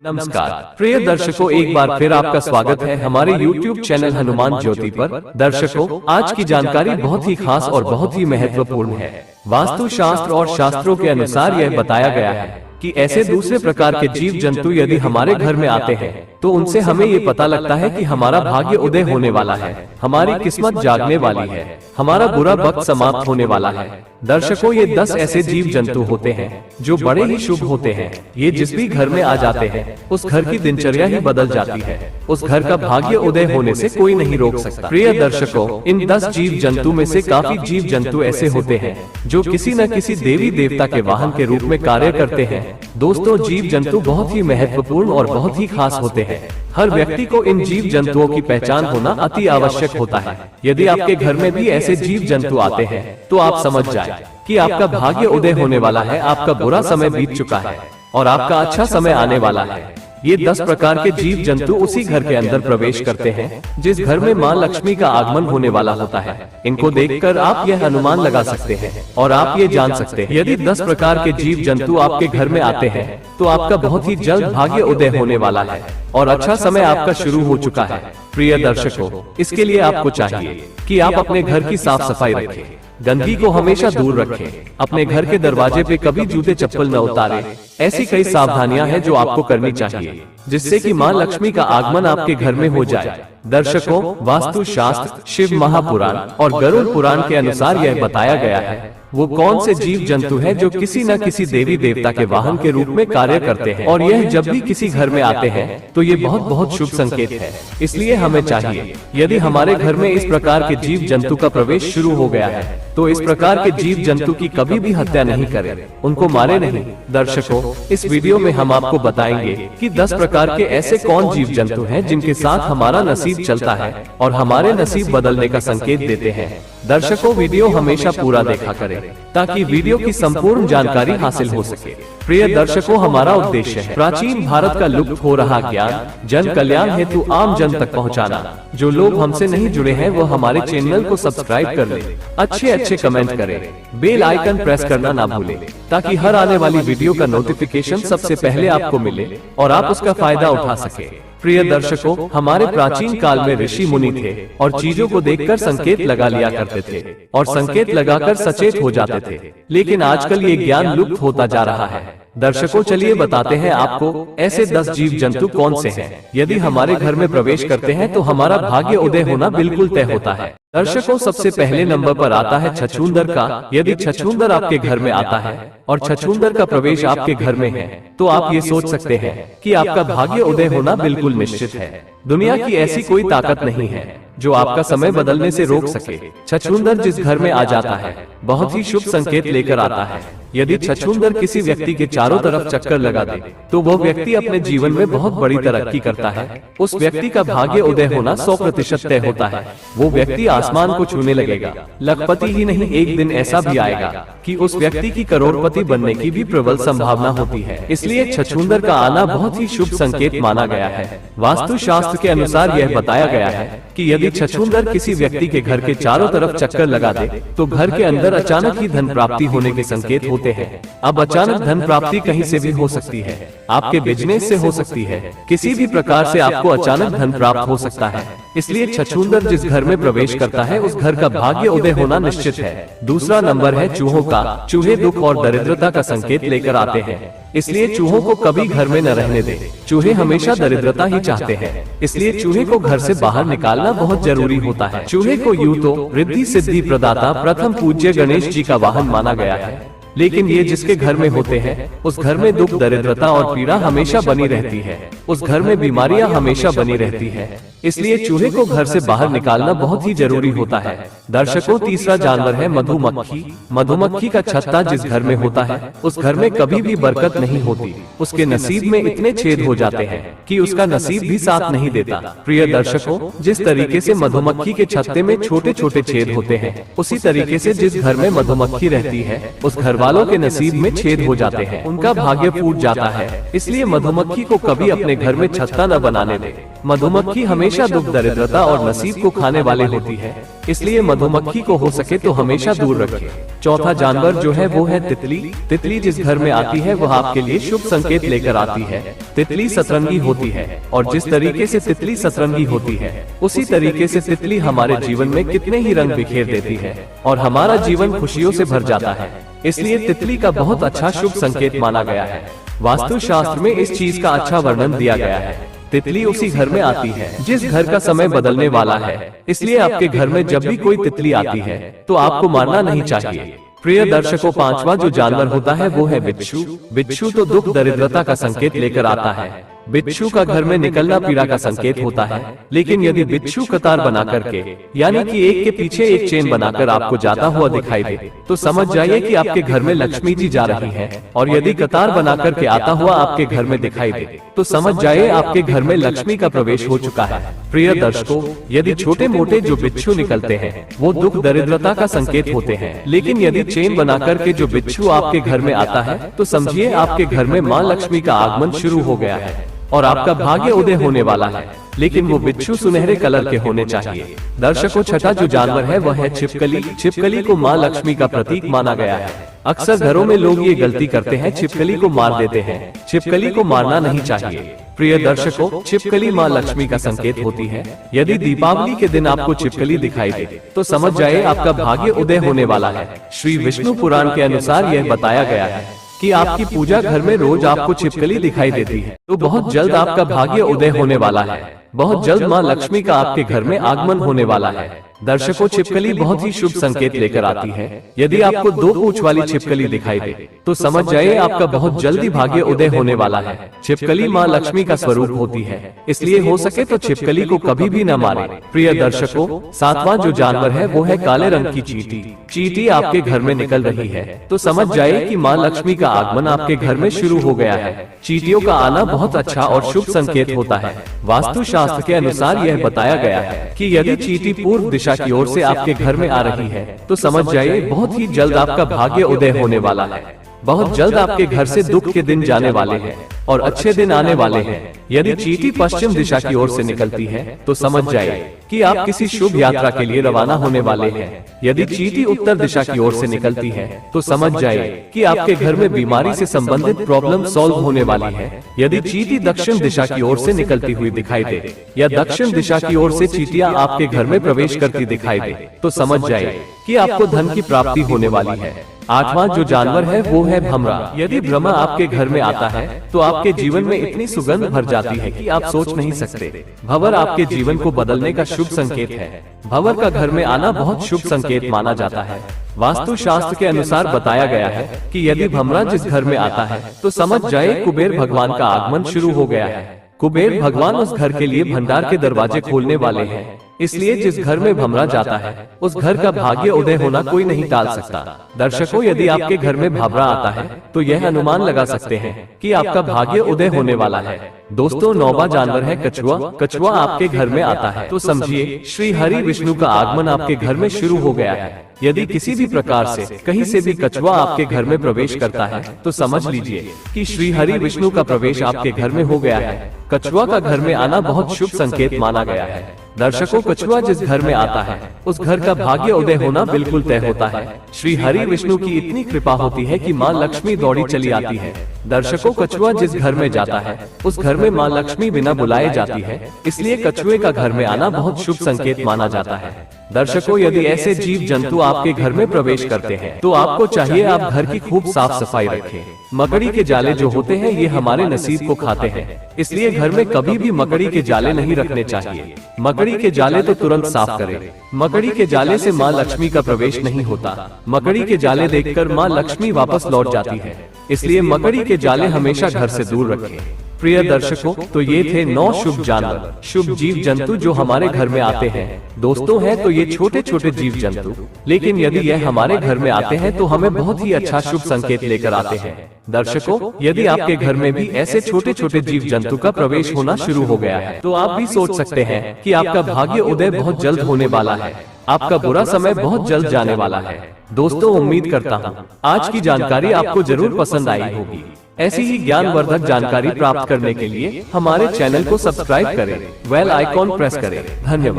नमस्कार प्रिय दर्शकों, एक बार फिर आपका स्वागत है हमारे YouTube चैनल हनुमान ज्योति पर। दर्शकों, आज की जानकारी बहुत ही खास और बहुत ही महत्वपूर्ण है। वास्तु शास्त्र और शास्त्रों के अनुसार यह बताया गया है कि ऐसे दूसरे प्रकार के जीव जंतु यदि हमारे घर में आते हैं तो उनसे हमें ये पता लगता है कि हमारा भाग्य उदय होने वाला है, हमारी किस्मत जागने वाली है, हमारा बुरा वक्त समाप्त होने वाला है। दर्शकों, ये 10 ऐसे जीव जंतु होते हैं जो बड़े ही शुभ होते हैं। ये जिस भी घर में आ जाते हैं उस घर की दिनचर्या ही बदल जाती है, उस घर का भाग्य उदय होने से कोई नहीं रोक सकता। प्रिय दर्शकों, इन 10 जीव जंतु में से काफी जीव जंतु ऐसे होते हैं जो किसी न किसी देवी देवता के वाहन के रूप में कार्य करते हैं। दोस्तों, जीव जंतु बहुत ही महत्वपूर्ण और बहुत ही खास होते हैं। हर व्यक्ति को इन जीव जंतुओं की पहचान होना अति आवश्यक होता है। यदि आपके घर में भी ऐसे जीव जंतु आते हैं तो आप समझ जाएं कि आपका भाग्य उदय होने वाला है, आपका बुरा समय बीत चुका है और आपका अच्छा समय आने वाला है। ये 10 प्रकार के जीव जंतु उसी घर के अंदर प्रवेश करते हैं जिस घर में माँ लक्ष्मी का आगमन होने वाला होता है। इनको देखकर आप यह अनुमान लगा सकते हैं और आप ये जान सकते हैं यदि 10 प्रकार के जीव जंतु आपके घर में आते हैं तो आपका बहुत ही जल्द भाग्य उदय होने वाला है और अच्छा समय आपका शुरू हो चुका है। प्रिय दर्शकों, इसके लिए आपको चाहिए कि आप अपने घर की साफ सफाई रखें, गंदगी को हमेशा दूर रखें, अपने घर के दरवाजे पे कभी जूते चप्पल न उतारें। ऐसी कई सावधानियां हैं जो आपको करनी चाहिए जिससे कि मां लक्ष्मी का आगमन आपके घर में हो जाए। दर्शकों, वास्तु शास्त्र, शिव महापुराण और गरुड़ पुराण के अनुसार यह बताया गया है वो कौन से जीव जंतु हैं जो किसी न किसी देवी देवता के वाहन के रूप में कार्य करते हैं और यह जब भी किसी घर में आते हैं तो ये बहुत बहुत शुभ संकेत है। इसलिए हमें चाहिए यदि हमारे घर में इस प्रकार के जीव जंतु का प्रवेश शुरू हो गया है तो इस प्रकार के जीव जंतु की कभी भी हत्या नहीं करें, उनको मारे नहीं। दर्शकों, इस वीडियो में हम आपको बताएंगे कि 10 प्रकार के ऐसे कौन जीव जंतु हैं जिनके साथ हमारा नसीब चलता है और हमारे नसीब बदलने का संकेत देते हैं। दर्शकों, वीडियो हमेशा पूरा देखा करें ताकि वीडियो की संपूर्ण जानकारी हासिल हो सके। प्रिय दर्शकों, हमारा उद्देश्य है प्राचीन भारत का लुप्त हो रहा ज्ञान जन कल्याण हेतु आम जन तक पहुंचाना। जो लोग हमसे नहीं जुड़े हैं वो हमारे चैनल को सब्सक्राइब कर लें, अच्छे कमेंट करें, बेल आइकन प्रेस करना ना भूलें ताकि हर आने वाली वीडियो का नोटिफिकेशन सबसे पहले आपको मिले और आप उसका फायदा उठा सके। प्रिय दर्शकों, हमारे प्राचीन काल में ऋषि मुनि थे और चीजों को देखकर संकेत लगा लिया करते थे और संकेत लगाकर सचेत हो जाते थे, लेकिन आजकल ये ज्ञान लुप्त होता जा रहा है। दर्शकों, चलिए बताते हैं आपको ऐसे 10 जीव जंतु कौन से हैं यदि हमारे घर में प्रवेश करते हैं तो हमारा भाग्य उदय होना बिल्कुल तय होता है। दर्शकों, सबसे पहले नंबर पर आता है छछूंदर का। यदि छछूंदर आपके घर में आता है और छछूंदर का प्रवेश आपके घर में है तो आप ये सोच सकते हैं कि आपका भाग्य उदय होना बिल्कुल निश्चित है। दुनिया की ऐसी कोई ताकत नहीं है जो आपका समय बदलने से रोक सके। छछूंदर जिस घर में आ जाता है बहुत ही शुभ संकेत लेकर आता है। यदि छछूंदर किसी व्यक्ति के चारों तरफ चक्कर लगा दे तो वो व्यक्ति अपने जीवन में बहुत बड़ी तरक्की करता है। उस व्यक्ति का भाग्य उदय होना 100% तय होता है। वो व्यक्ति आसमान को छूने लगेगा। लखपति ही नहीं, एक दिन ऐसा भी आएगा कि उस व्यक्ति की करोड़पति बनने की भी प्रबल संभावना होती है। इसलिए छछूंदर का आना बहुत ही शुभ संकेत माना गया है। वास्तु शास्त्र के अनुसार यह बताया गया है कि यदि छछूंदर किसी व्यक्ति के घर के चारों तरफ चक्कर लगा दे तो घर के अंदर अचानक ही धन प्राप्ति होने के संकेत होते हैं। अब अचानक धन प्राप्ति कहीं से भी हो सकती है, आपके बिजनेस से हो सकती है, किसी भी प्रकार से आपको अचानक धन प्राप्त हो सकता है। इसलिए छछूंदर जिस घर में प्रवेश करता है उस घर का भाग्य उदय होना निश्चित है। दूसरा नंबर है चूहों का। चूहे दुख और दरिद्रता का संकेत लेकर आते हैं, इसलिए चूहों को कभी घर में न रहने दे। चूहे हमेशा दरिद्रता ही चाहते हैं, इसलिए चूहे को घर से बाहर निकालना बहुत जरूरी होता है। चूहे को यूं तो रिद्धि सिद्धि प्रदाता प्रथम पूज्य गणेश जी का वाहन माना गया है, लेकिन ये जिसके घर में होते हैं उस घर में दुख, दरिद्रता और पीड़ा हमेशा बनी रहती है, उस घर में बीमारियां हमेशा बनी रहती है। इसलिए चूहे को घर से बाहर निकालना बहुत ही जरूरी होता है। दर्शकों, तीसरा जानवर है मधुमक्खी। मधुमक्खी का छत्ता जिस घर में होता है उस घर में कभी भी बरकत नहीं होती। उसके नसीब में इतने छेद हो जाते हैं कि उसका नसीब भी साथ नहीं देता। प्रिय दर्शकों, जिस तरीके से मधुमक्खी के छत्ते में छोटे छोटे छेद होते हैं उसी तरीके से जिस घर में मधुमक्खी रहती है उस घर वालों के नसीब में छेद हो जाते हैं, उनका भाग्य फूट जाता है। इसलिए मधुमक्खी को कभी अपने घर में छत्ता न बनाने दे। मधुमक्खी हमेशा दुख, दरिद्रता और नसीब को खाने वाले होती है, इसलिए मधुमक्खी को हो सके तो हमेशा दूर रखें। चौथा जानवर जो है वो है तितली। तितली जिस घर में आती है वह आपके लिए शुभ संकेत लेकर आती है। तितली सतरंगी होती है और जिस तरीके से तितली सतरंगी होती है उसी तरीके से तितली हमारे जीवन में कितने ही रंग बिखेर देती है और हमारा जीवन खुशियों से भर जाता है। इसलिए तितली का बहुत अच्छा शुभ संकेत माना गया है। वास्तु शास्त्र में इस चीज का अच्छा वर्णन दिया गया है। तितली उसी घर में आती है जिस घर का समय बदलने वाला है, इसलिए आपके घर में जब भी कोई तितली आती है तो आपको मारना नहीं चाहिए। प्रिय दर्शकों, पांचवा जो जानवर होता है वो है बिच्छू। बिच्छू तो दुख, दरिद्रता का संकेत लेकर आता है। बिच्छू का घर में निकलना पीड़ा का संकेत होता है, लेकिन यदि बिच्छू कतार बना करके यानी कि एक के पीछे एक चेन बनाकर आपको जाता हुआ दिखाई दे तो समझ जाइए कि आपके घर में लक्ष्मी जी जा रही हैं। और यदि कतार बना करके आता हुआ आपके घर में दिखाई दे तो समझ जाइए आपके घर में लक्ष्मी का प्रवेश हो चुका है। प्रिय दर्शकों, यदि छोटे मोटे जो बिच्छू निकलते हैं वो दुख, दरिद्रता का संकेत होते हैं, लेकिन यदि चेन बना करके जो बिच्छू आपके घर में आता है तो समझिए आपके घर में माँ लक्ष्मी का आगमन शुरू हो गया है और आपका भाग्य उदय होने वाला है। लेकिन वो बिच्छू सुनहरे कलर के होने चाहिए। दर्शकों, छठा जो जानवर है वह है छिपकली। छिपकली को माँ लक्ष्मी का प्रतीक माना गया है। अक्सर घरों में लोग ये गलती करते हैं, छिपकली को मार देते हैं। छिपकली को मारना नहीं चाहिए। प्रिय दर्शकों, छिपकली माँ लक्ष्मी का संकेत होती है। यदि दीपावली के दिन आपको छिपकली दिखाई दे तो समझ जाए आपका भाग्य उदय होने वाला है। श्री विष्णु पुराण के अनुसार यह बताया गया है कि आपकी पूजा घर में रोज आपको छिपकली दिखाई देती है तो बहुत जल्द आपका भाग्य उदय होने वाला है। बहुत जल्द माँ लक्ष्मी का आपके घर में आगमन होने वाला है। दर्शकों, छिपकली बहुत ही शुभ संकेत लेकर आती है। यदि आपको 2 पूंछ वाली छिपकली दिखाई दे तो समझ जाइए आपका बहुत जल्दी भाग्य उदय होने वाला है। छिपकली माँ लक्ष्मी का स्वरूप होती है, इसलिए हो सके तो छिपकली को कभी भी न मारे। प्रिय दर्शकों, 7वां जो जानवर है वो है काले रंग की चींटी। चींटी आपके घर में निकल रही है तो समझ जाए कि माँ लक्ष्मी का आगमन आपके घर में शुरू हो गया है। चींटियों का आना बहुत अच्छा और शुभ संकेत होता है। वास्तु शास्त्र के अनुसार यह बताया गया है कि यदि चींटी पूर्व दिशा की ओर से आपके घर में आ रही है तो समझ जाइए बहुत ही जल्द आपका भाग्य उदय होने वाला है। बहुत जल्द आपके घर से दुख के दिन जाने वाले हैं और अच्छे दिन आने वाले हैं। यदि चींटी पश्चिम दिशा की ओर से निकलती है तो समझ जाइए कि आप किसी शुभ यात्रा के लिए रवाना होने वाले हैं। यदि चींटी उत्तर दिशा की ओर से निकलती है तो समझ जाइए कि आपके घर में बीमारी से संबंधित प्रॉब्लम सॉल्व होने वाली है। यदि चींटी दक्षिण दिशा की ओर से निकलती हुई दिखाई दे या दक्षिण दिशा की ओर से चींटियां आपके घर में प्रवेश करती दिखाई दे तो समझ जाइए कि आपको धन की प्राप्ति होने वाली है। 8वां जो जानवर है वो है भंवरा। यदि भ्रमर आपके घर में आता है तो आपके जीवन में इतनी सुगंध भर जाती है कि आप सोच नहीं सकते। भंवर आपके जीवन को बदलने का शुभ संकेत है। भंवर का घर में आना बहुत शुभ संकेत माना जाता है। वास्तु शास्त्र के अनुसार बताया गया है कि यदि भंवरा जिस घर में आता है तो समझ जाए कुबेर भगवान का आगमन शुरू हो गया है। कुबेर भगवान उस घर के लिए भंडार के दरवाजे खोलने वाले हैं, इसलिए जिस घर में भंवरा जाता है उस घर का भाग्य उदय होना कोई नहीं टाल सकता। दर्शकों, यदि आपके घर में भंवरा आता है तो यह अनुमान लगा सकते हैं कि आपका भाग्य उदय होने वाला है। दोस्तों, 9वां जानवर है कछुआ। कछुआ आपके घर में आता है तो समझिए श्री हरि विष्णु का आगमन आपके घर में शुरू हो गया है। यदि किसी भी प्रकार से कहीं से भी कछुआ आपके घर में प्रवेश करता है तो समझ लीजिए कि श्री हरि विष्णु का प्रवेश आपके घर में हो गया है। कछुआ का घर में आना बहुत शुभ संकेत माना गया है। दर्शकों, कछुआ जिस घर में आता है उस घर का भाग्य उदय होना बिल्कुल तय होता है। श्री हरि विष्णु की इतनी कृपा होती है कि माँ लक्ष्मी दौड़ी चली आती है। दर्शकों, कछुआ जिस घर में जाता है उस घर में माँ लक्ष्मी बिना बुलाए जाती है, इसलिए कछुए का घर में आना बहुत शुभ संकेत माना जाता है। दर्शकों, यदि ऐसे जीव जंतु आपके घर में प्रवेश करते हैं तो आपको चाहिए आप घर की खूब साफ सफाई रखें। मकड़ी के जाले जो होते हैं ये हमारे नसीब को खाते हैं, इसलिए घर में कभी भी मकड़ी के जाले नहीं रखने चाहिए। मकड़ी के जाले तो तुरंत साफ करें। मकड़ी के जाले से माँ लक्ष्मी का प्रवेश नहीं होता। मकड़ी के जाले देखकर माँ लक्ष्मी वापस लौट जाती है, इसलिए मकड़ी के जाले हमेशा घर से दूर रखें। प्रिय दर्शकों, तो ये थे 9 शुभ जानवर, शुभ जीव जंतु जो हमारे घर में आते हैं। दोस्तों हैं तो ये छोटे छोटे जीव जंतु, लेकिन यदि यह हमारे घर में आते हैं तो हमें बहुत ही अच्छा शुभ संकेत लेकर आते हैं। दर्शकों, यदि आपके घर में भी ऐसे छोटे छोटे जीव जंतु का प्रवेश होना शुरू हो गया है तो आप भी सोच सकते हैं कि आपका भाग्य उदय बहुत जल्द होने वाला है, आपका बुरा समय बहुत जल्द जाने वाला है। दोस्तों, उम्मीद करता हूँ आज की जानकारी आपको जरूर पसंद आई होगी। ऐसी ही ज्ञानवर्धक जानकारी प्राप्त करने के लिए हमारे चैनल को सब्सक्राइब करें, बेल आइकॉन प्रेस करें। धन्यवाद।